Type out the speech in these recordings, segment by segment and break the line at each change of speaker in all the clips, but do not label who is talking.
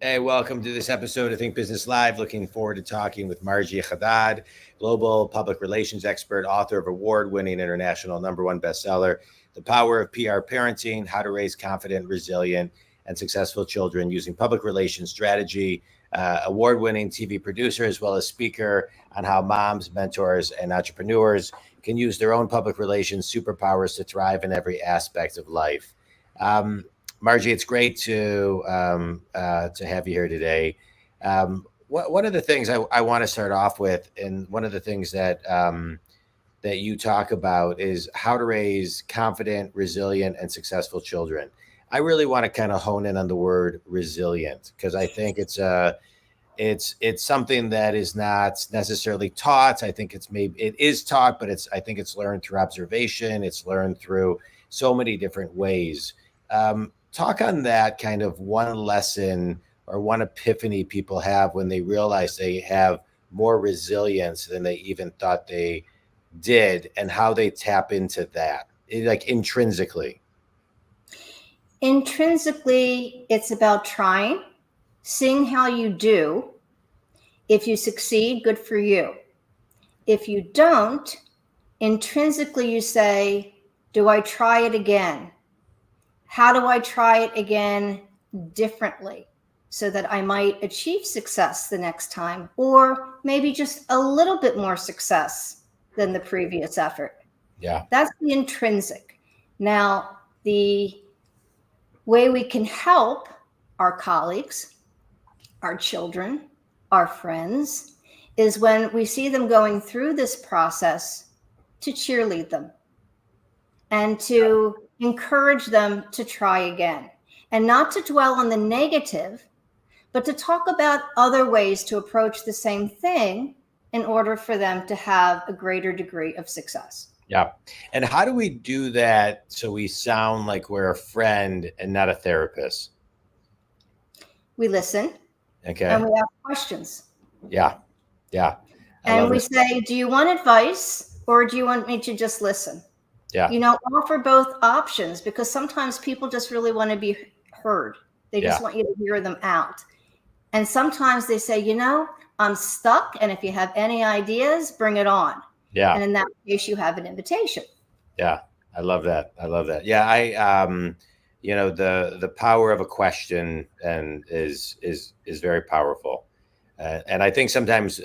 Hey, welcome to this episode of Think Business Live. Looking forward to talking with Marjie Hadad, global public relations expert, author of award-winning international #1 bestseller, The Power of PR Parenting, How to Raise Confident, Resilient, and Successful Children Using Public Relations Strategy, award-winning TV producer, as well as speaker on how moms, mentors, and entrepreneurs can use their own public relations superpowers to thrive in every aspect of life. Marjie, it's great to have you here today. One of the things I want to start off with, and one of the things that that you talk about, is how to raise confident, resilient, and successful children. I really want to kind of hone in on the word resilient, because I think it's something that is not necessarily taught. I think it is taught, but I think it's learned through observation. It's learned through so many different ways. Talk on that kind of one lesson or one epiphany people have when they realize they have more resilience than they even thought they did, and how they tap into that, like intrinsically.
Intrinsically, it's about trying, seeing how you do. If you succeed, good for you. If you don't, intrinsically you say, do I try it again? How do I try it again differently so that I might achieve success the next time, or maybe just a little bit more success than the previous effort?
Yeah.
That's the intrinsic. Now, the way we can help our colleagues, our children, our friends, is when we see them going through this process, to cheerlead them and to encourage them to try again, and not to dwell on the negative, but to talk about other ways to approach the same thing in order for them to have a greater degree of success.
Yeah. And how do we do that so we sound like we're a friend and not a therapist?
We listen.
Okay.
And we ask questions.
Yeah. Yeah.
And we say, do you want advice, or do you want me to just listen?
Yeah.
Offer both options, because sometimes people just really want to be heard. They just want you to hear them out. And sometimes they say, I'm stuck, and if you have any ideas, bring it on.
Yeah.
And in that case, you have an invitation.
Yeah. I love that. Yeah. The power of a question is very powerful. And I think sometimes,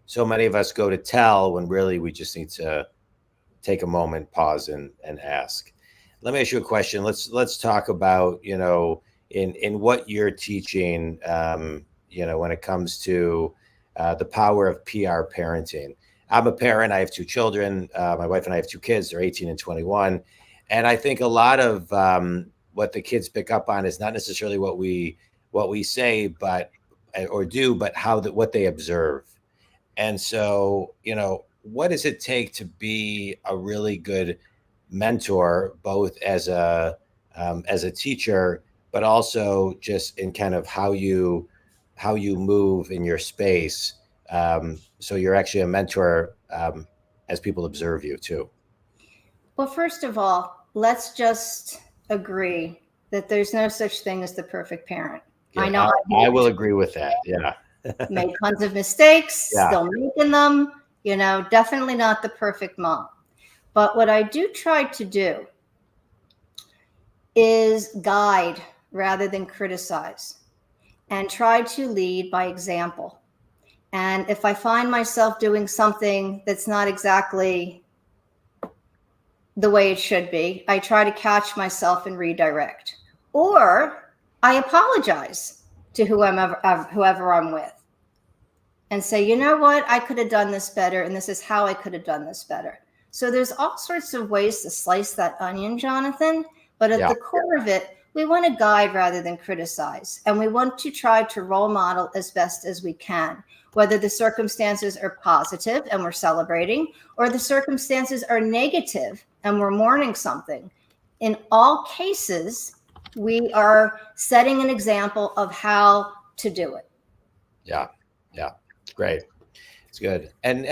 so many of us go to tell when really we just need to take a moment, pause, and ask. Let me ask you a question. Let's talk about, in what you're teaching, when it comes to the power of PR parenting. I'm a parent. I have 2 children. My wife and I have 2 kids. They're 18 and 21. And I think a lot of what the kids pick up on is not necessarily what we say, but what they observe. And so, what does it take to be a really good mentor, both as a teacher, but also just in kind of how you move in your space, so you're actually a mentor as people observe you too?
Well, first of all, let's just agree that there's no such thing as the perfect parent.
Yeah, I know. I will agree with that. Yeah.
Made tons of mistakes, still making them, definitely not the perfect mom. But what I do try to do is guide rather than criticize, and try to lead by example. And if I find myself doing something that's not exactly the way it should be, I try to catch myself and redirect. Or I apologize to whoever I'm with and say, you know what, I could have done this better, and this is how I could have done this better. So there's all sorts of ways to slice that onion, Jonathan, but at the core of it, we want to guide rather than criticize. And we want to try to role model as best as we can, whether the circumstances are positive and we're celebrating, or the circumstances are negative and we're mourning something. In all cases, we are setting an example of how to do it.
Yeah. Great. It's good. And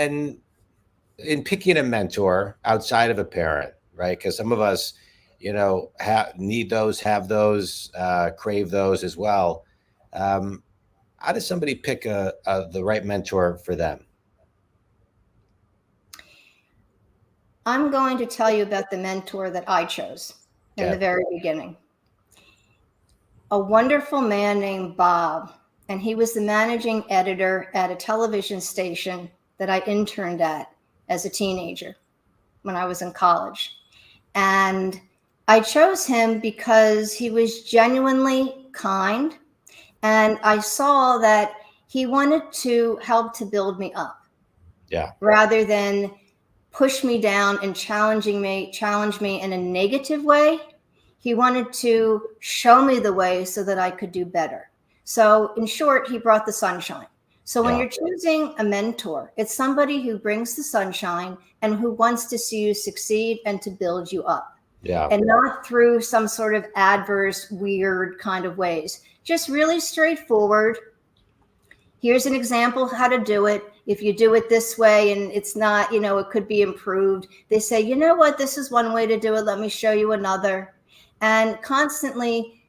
in picking a mentor outside of a parent, right? Because some of us, need those, have those, crave those as well. How does somebody pick the right mentor for them?
I'm going to tell you about the mentor that I chose in the very beginning. A wonderful man named Bob, and he was the managing editor at a television station that I interned at as a teenager when I was in college. And I chose him because he was genuinely kind, and I saw that he wanted to help to build me up.
Yeah.
Rather than push me down and challenge me in a negative way. He wanted to show me the way so that I could do better. So in short, he brought the sunshine. So when you're choosing a mentor, it's somebody who brings the sunshine and who wants to see you succeed and to build you up.
Yeah.
And not through some sort of adverse, weird kind of ways. Just really straightforward. Here's an example how to do it. If you do it this way and it's not, it could be improved. They say, you know what, this is one way to do it. Let me show you another. And constantly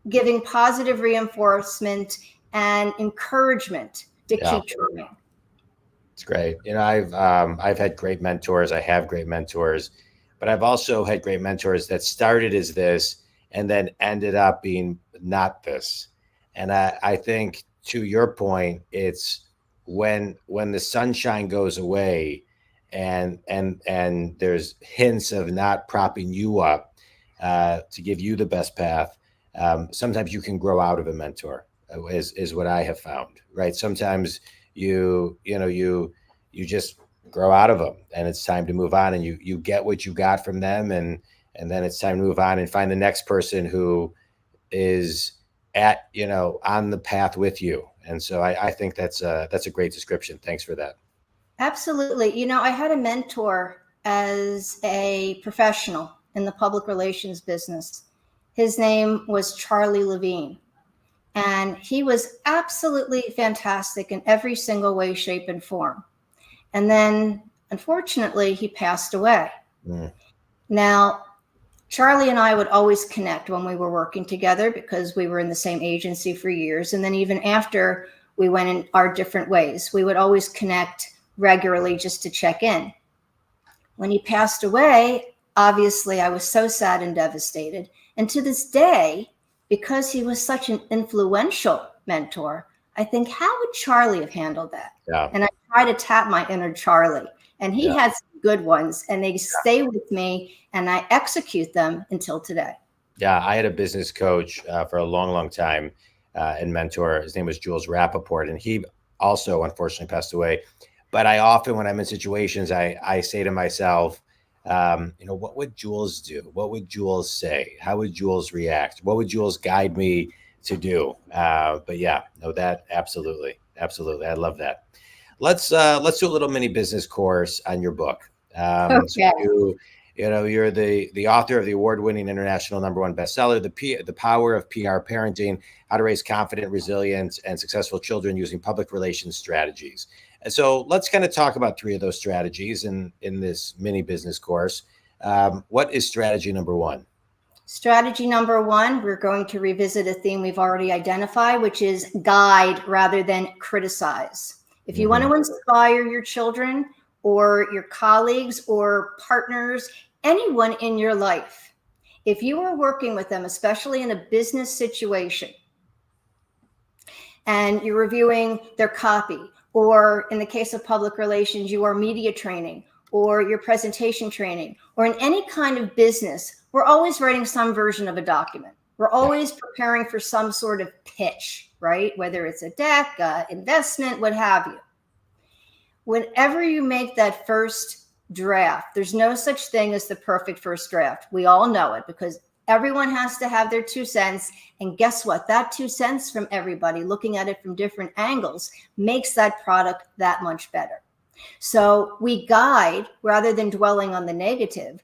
giving positive reinforcement and encouragement to keep trying.
It's great. I've had great mentors. I have great mentors, but I've also had great mentors that started as this and then ended up being not this. And I think, to your point, it's when the sunshine goes away and there's hints of not propping you up to give you the best path. Sometimes you can grow out of a mentor, is what I have found, right? Sometimes you just grow out of them and it's time to move on, and you get what you got from them. And then it's time to move on and find the next person who is on the path with you. And so I think that's a great description. Thanks for that.
Absolutely. I had a mentor as a professional in the public relations business. His name was Charlie Levine, and he was absolutely fantastic in every single way, shape, and form. And then, unfortunately, he passed away. Now, Charlie and I would always connect when we were working together because we were in the same agency for years. And then even after we went in our different ways, we would always connect regularly just to check in. When he passed away, obviously I was so sad and devastated. And to this day, because he was such an influential mentor, I think, how would Charlie have handled that?
Yeah.
And I try to tap my inner Charlie. And he had some good ones, and they stay with me, and I execute them until today.
Yeah, I had a business coach for a long, long time and mentor. His name was Jules Rappaport, and he also unfortunately passed away. But I often, when I'm in situations, I say to myself, what would Jules do? What would Jules say? How would Jules react? What would Jules guide me to do? But yeah, no, that absolutely. I love that. Let's do a little mini business course on your book.
Okay.
So you're the author of the award-winning international #1 bestseller, The Power of PR Parenting: How to Raise Confident, Resilient, and Successful Children Using Public Relations Strategies. And so let's kind of talk about 3 of those strategies in this mini business course. What is strategy number 1?
Strategy number 1, we're going to revisit a theme we've already identified, which is guide rather than criticize. If you want to inspire your children or your colleagues or partners, anyone in your life, if you are working with them, especially in a business situation, and you're reviewing their copy, or in the case of public relations, you are media training or your presentation training, or in any kind of business, we're always writing some version of a document. We're always preparing for some sort of pitch, right? Whether it's a deck, investment, what have you. Whenever you make that first draft, there's no such thing as the perfect first draft. We all know it because everyone has to have their 2 cents. And guess what? That 2 cents from everybody, looking at it from different angles, makes that product that much better. So we guide rather than dwelling on the negative.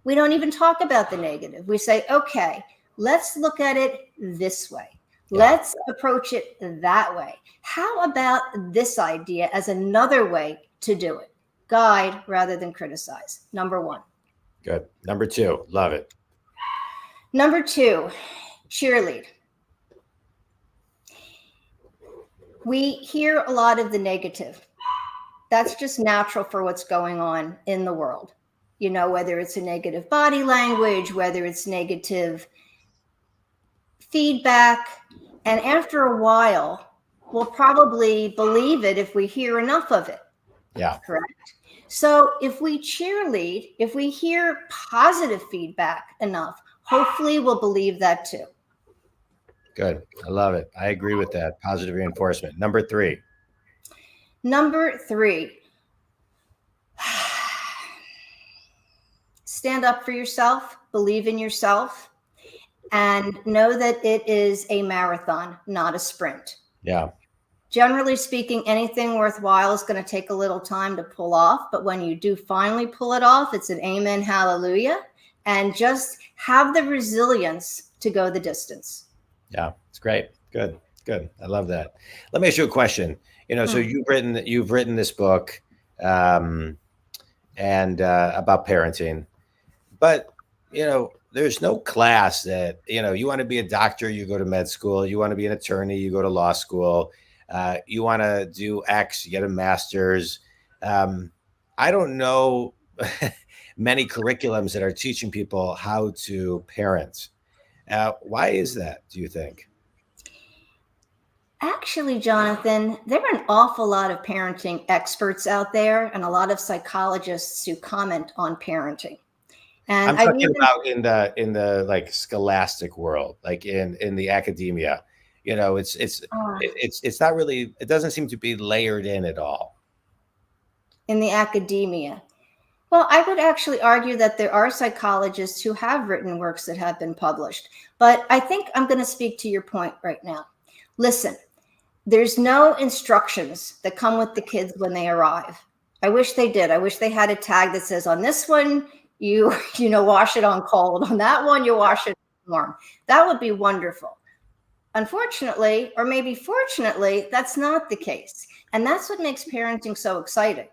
We don't even talk about the negative. We say, okay, let's look at it this way. Let's approach it that way. How about this idea as another way to do it? Guide rather than criticize. Number 1.
Good. Number 2, love it.
Number 2, cheerlead. We hear a lot of the negative. That's just natural for what's going on in the world. You know, whether it's a negative body language, whether it's negative feedback. And after a while, we'll probably believe it if we hear enough of it.
Yeah.
Correct. So if we cheerlead, if we hear positive feedback enough, hopefully we'll believe that too.
Good. I love it. I agree with that. Positive reinforcement. Number 3.
Number 3, stand up for yourself, believe in yourself, and know that it is a marathon, not a sprint.
Yeah.
Generally speaking, anything worthwhile is going to take a little time to pull off. But when you do finally pull it off, it's an amen, hallelujah. And just have the resilience to go the distance.
Yeah, it's great. Good. I love that. Let me ask you a question. You know, so you've written this book and about parenting, but, you know, there's no class that, you know, you want to be a doctor, you go to med school, you want to be an attorney, you go to law school, you want to do X, you get a master's. I don't know many curriculums that are teaching people how to parent. Why is that, do you think?
Actually, Jonathan, there are an awful lot of parenting experts out there and a lot of psychologists who comment on parenting. And
I'm talking about in the like scholastic world, like in the academia. You know, it's not really, it doesn't seem to be layered in at all.
In the academia. Well, I would actually argue that there are psychologists who have written works that have been published. But I think I'm going to speak to your point right now. Listen, there's no instructions that come with the kids when they arrive. I wish they did. I wish they had a tag that says on this one, you wash it on cold. On that one, you wash it warm. That would be wonderful. Unfortunately, or maybe fortunately, that's not the case. And that's what makes parenting so exciting.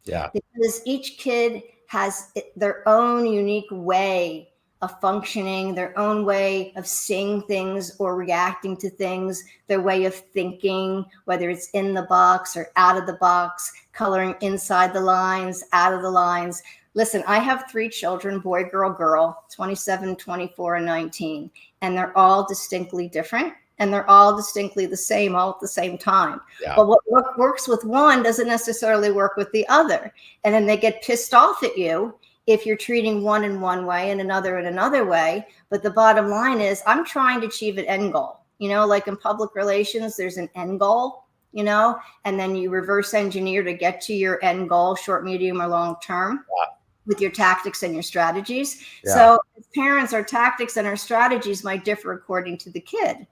Yeah.
Because each kid has their own unique way of functioning, their own way of seeing things or reacting to things, their way of thinking, whether it's in the box or out of the box, coloring inside the lines, out of the lines. Listen, I have 3 children, boy, girl, 27, 24, and 19, and they're all distinctly different. And they're all distinctly the same, all at the same time. Yeah. But what works with one doesn't necessarily work with the other. And then they get pissed off at you if you're treating one in one way and another in another way. But the bottom line is, I'm trying to achieve an end goal. You know, like in public relations, there's an end goal, you know, and then you reverse engineer to get to your end goal, short, medium, or long term. Yeah. With your tactics and your strategies. Yeah. So as parents, our tactics and our strategies might differ according to the kid.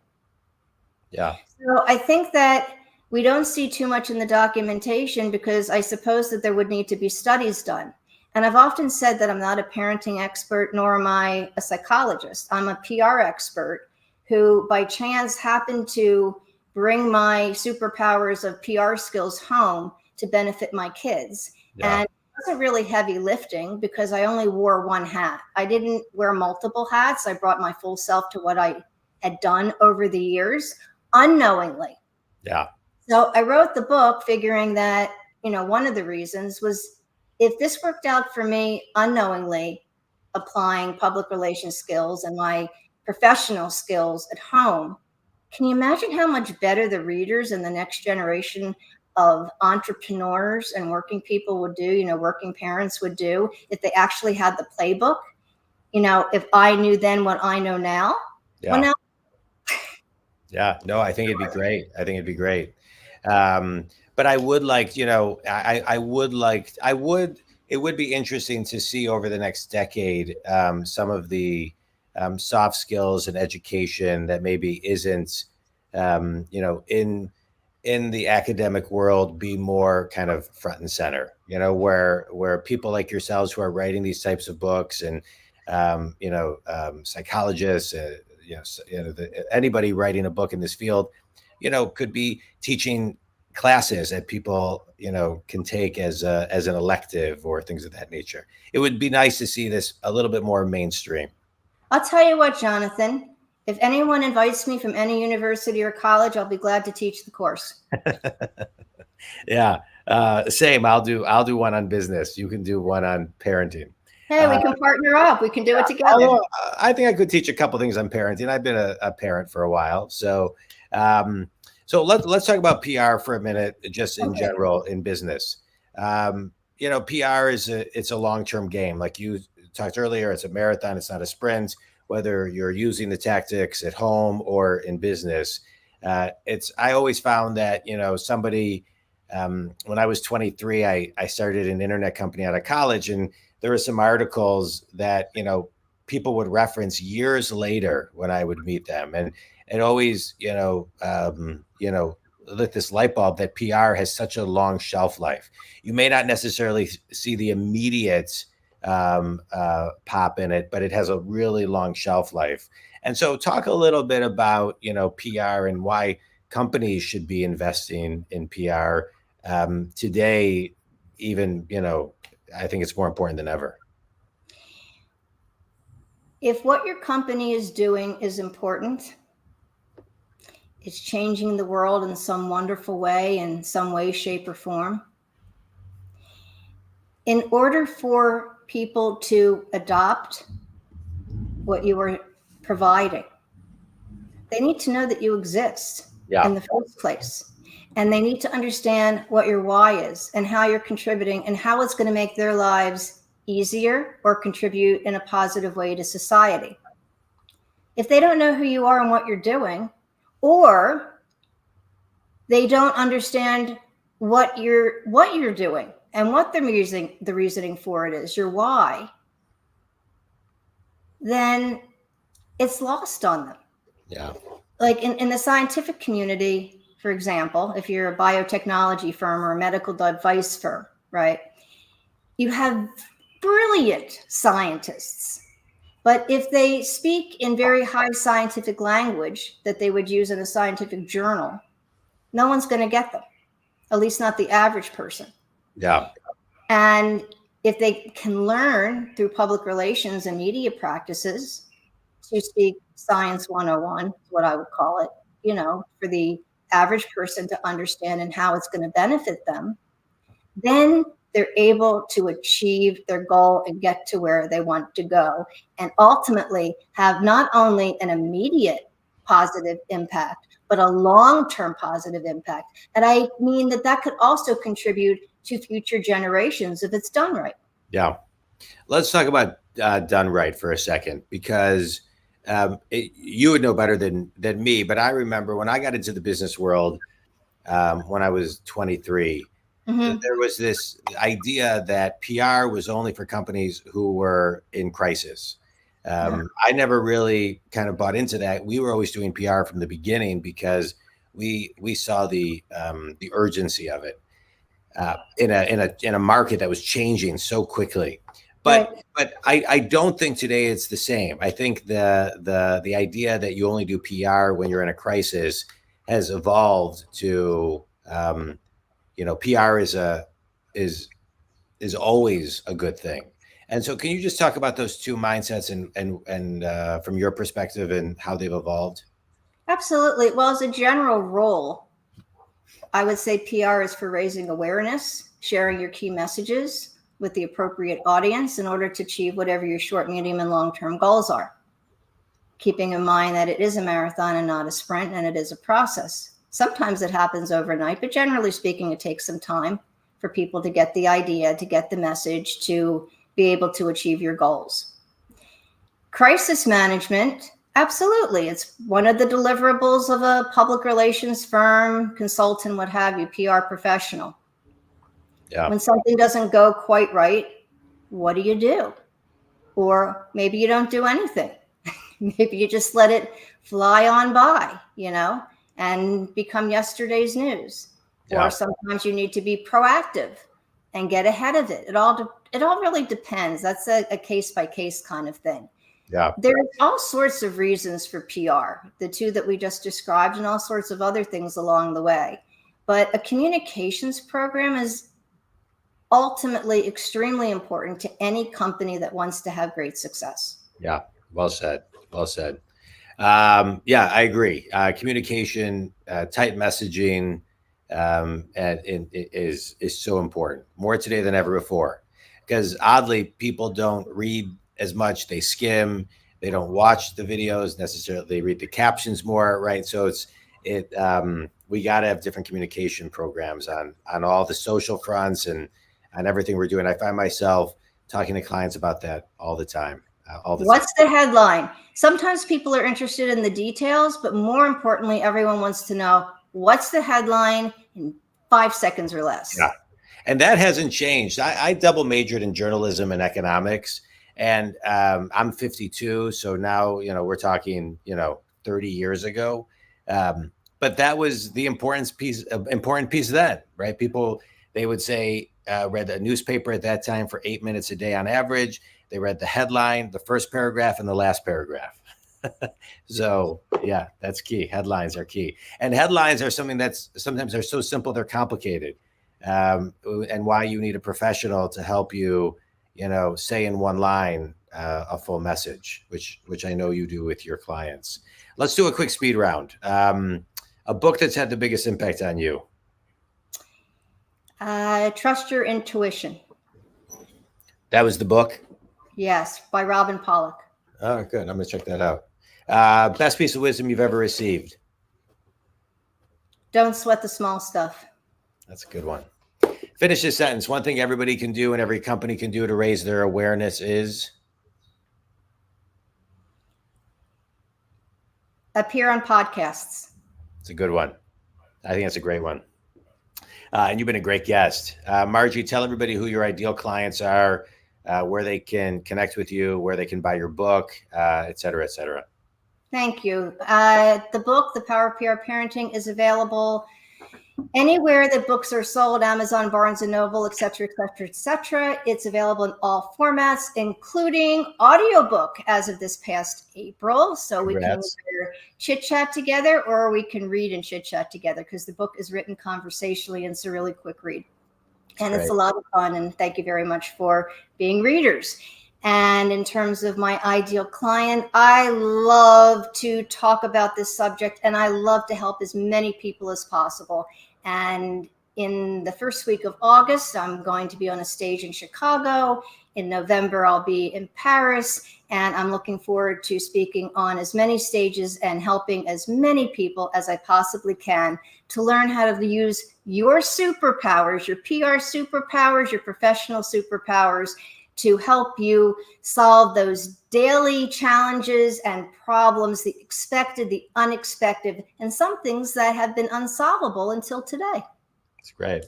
Yeah.
So I think that we don't see too much in the documentation because I suppose that there would need to be studies done. And I've often said that I'm not a parenting expert, nor am I a psychologist. I'm a PR expert who by chance happened to bring my superpowers of PR skills home to benefit my kids. Yeah. And it wasn't really heavy lifting because I only wore one hat. I didn't wear multiple hats. I brought my full self to what I had done over the years. Unknowingly.
Yeah.
So I wrote the book figuring that, you know, one of the reasons was if this worked out for me unknowingly, applying public relations skills and my professional skills at home, can you imagine how much better the readers and the next generation of entrepreneurs and working people would do, you know, working parents would do if they actually had the playbook? You know, if I knew then what I know now.
Yeah.
Well, now,
yeah, no, I think it'd be great. But I would like, you know, it would be interesting to see over the next decade some of the soft skills and education that maybe isn't, you know, in the academic world be more kind of front and center, you know, where people like yourselves who are writing these types of books and, you know, psychologists, anybody writing a book in this field, you know, could be teaching classes that people, you know, can take as an elective or things of that nature. It would be nice to see this a little bit more mainstream.
I'll tell you what, Jonathan, If anyone invites me from any university or college, I'll be glad to teach the course.
Yeah, same. I'll do one on business. You can do one on parenting.
Hey, we can partner up. We can do it together.
Although I think I could teach a couple things on parenting. I've been a parent for a while, so let's talk about PR for a minute, just in general in business. PR it's a long-term game. Like you talked earlier, it's a marathon. It's not a sprint. Whether you're using the tactics at home or in business, I always found that somebody. When I was 23, I started an internet company out of college, and there were some articles that people would reference years later when I would meet them, and it always lit this light bulb that PR has such a long shelf life. You may not necessarily see the immediate pop in it, but it has a really long shelf life. And so, talk a little bit about PR and why companies should be investing in PR. Today, even, I think it's more important than ever.
If what your company is doing is important, it's changing the world in some wonderful way, in some way, shape, or form. In order for people to adopt what you are providing, they need to know that you exist in the first place. And they need to understand what your why is and how you're contributing and how it's going to make their lives easier or contribute in a positive way to society. If they don't know who you are and what you're doing, or they don't understand what you're doing and what the reasoning for it is, your why, then it's lost on them.
Yeah.
Like in the scientific community, for example, if you're a biotechnology firm or a medical device firm, right? You have brilliant scientists, but if they speak in very high scientific language that they would use in a scientific journal, no one's going to get them, at least not the average person.
Yeah.
And if they can learn through public relations and media practices to speak science 101, is what I would call it, for the average person to understand and how it's going to benefit them, then they're able to achieve their goal and get to where they want to go, and ultimately have not only an immediate positive impact, but a long-term positive impact. And I mean that could also contribute to future generations if it's done right.
Yeah. Let's talk about done right for a second, because you would know better than me, but I remember when I got into the business world when I was 23, there was this idea that PR was only for companies who were in crisis. I never really kind of bought into that. We were always doing PR from the beginning because we saw the urgency of it in a market that was changing so quickly. But I don't think today it's the same. I think the idea that you only do PR when you're in a crisis has evolved to PR is always a good thing. And so, can you just talk about those two mindsets and from your perspective and how they've evolved?
Absolutely. Well, as a general rule, I would say PR is for raising awareness, sharing your key messages with the appropriate audience in order to achieve whatever your short, medium, and long-term goals are. Keeping in mind that it is a marathon and not a sprint, and it is a process. Sometimes it happens overnight, but generally speaking, it takes some time for people to get the idea, to get the message, to be able to achieve your goals. Crisis management, absolutely. It's one of the deliverables of a public relations firm, consultant, what have you, PR professional. Yeah. When something doesn't go quite right, what do? Or maybe you don't do anything. Maybe you just let it fly on by, and become yesterday's news. Yeah. Or sometimes you need to be proactive and get ahead of it. It all really depends. That's a case by case kind of thing. Yeah. There's all sorts of reasons for PR, the two that we just described, and all sorts of other things along the way. But a communications program is ultimately extremely important to any company that wants to have great success.
Yeah. Well said. Well said. Yeah, I agree. Communication, tight messaging, is so important, more today than ever before. Because oddly, people don't read as much; they skim. They don't watch the videos necessarily. They read the captions more, right? So we got to have different communication programs on all the social fronts and on everything we're doing. I find myself talking to clients about that all the time.
What's the headline? Sometimes people are interested in the details, but more importantly, everyone wants to know what's the headline in 5 seconds or less.
Yeah. And that hasn't changed. I double majored in journalism and economics, and I'm 52. So now, we're talking, 30 years ago. But that was the important piece of that, right? People, they would say, read a newspaper at that time for 8 minutes a day on average. They read the headline, the first paragraph, and the last paragraph. So yeah, that's key. Headlines are key. And headlines are something that's sometimes they're so simple, they're complicated. And why you need a professional to help you, say in one line a full message, which I know you do with your clients. Let's do a quick speed round. A book that's had the biggest impact on you.
Trust Your Intuition.
That was the book?
Yes, by Robin Pollock.
Oh, good. I'm going to check that out. Best piece of wisdom you've ever received.
Don't sweat the small stuff.
That's a good one. Finish this sentence. One thing everybody can do and every company can do to raise their awareness is?
Appear on podcasts.
It's a good one. I think that's a great one. And you've been a great guest. Marjie, tell everybody who your ideal clients are, where they can connect with you, where they can buy your book, et cetera, et cetera.
Thank you. The book, The Power of PR Parenting, is available anywhere that books are sold, Amazon, Barnes & Noble, et cetera, et cetera, et cetera. It's available in all formats, including audiobook as of this past April. So we can either chit-chat together or we can read and chit-chat together because the book is written conversationally and it's a really quick read. And it's a lot of fun. And thank you very much for being readers. And in terms of my ideal client, I love to talk about this subject and I love to help as many people as possible. And in the first week of August, I'm going to be on a stage in Chicago. In November, I'll be in Paris. And I'm looking forward to speaking on as many stages and helping as many people as I possibly can to learn how to use your superpowers, your PR superpowers, your professional superpowers, to help you solve those daily challenges and problems, the expected, the unexpected, and some things that have been unsolvable until today.
That's great.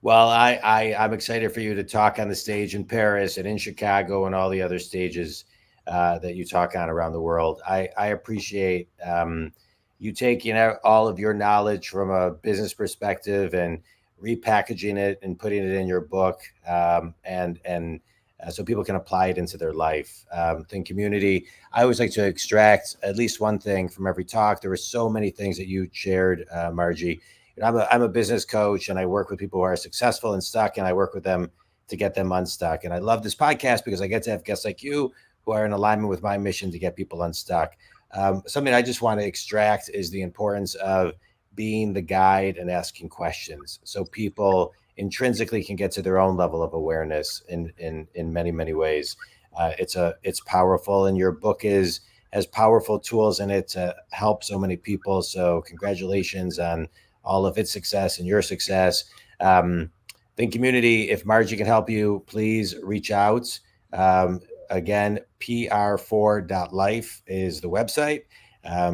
Well, I'm excited for you to talk on the stage in Paris and in Chicago and all the other stages that you talk on around the world. I appreciate you taking out all of your knowledge from a business perspective and repackaging it and putting it in your book, so people can apply it into their life. Think community. I always like to extract at least one thing from every talk. There were so many things that you shared, Marjie. I'm a business coach and I work with people who are successful and stuck, and I work with them to get them unstuck. And I love this podcast because I get to have guests like you who are in alignment with my mission to get people unstuck. Something I just want to extract is the importance of being the guide and asking questions so people intrinsically can get to their own level of awareness in many, many ways. It's powerful, and your book has powerful tools in it to help so many people. So congratulations on all of its success and your success. Think community, if Marjie can help you, please reach out. Again, pr4.life is the website.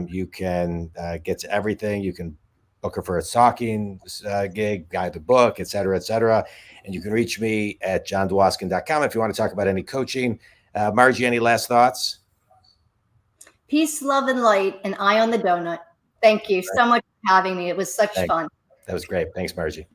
You can get to everything. You can book her for a talking gig, guide the book, et cetera, et cetera. And you can reach me at jondwoskin.com if you want to talk about any coaching. Marjie, any last thoughts?
Peace, love, and light, and eye on the donut. Thank you so much for having me. It was such fun.
That was great. Thanks, Marjie.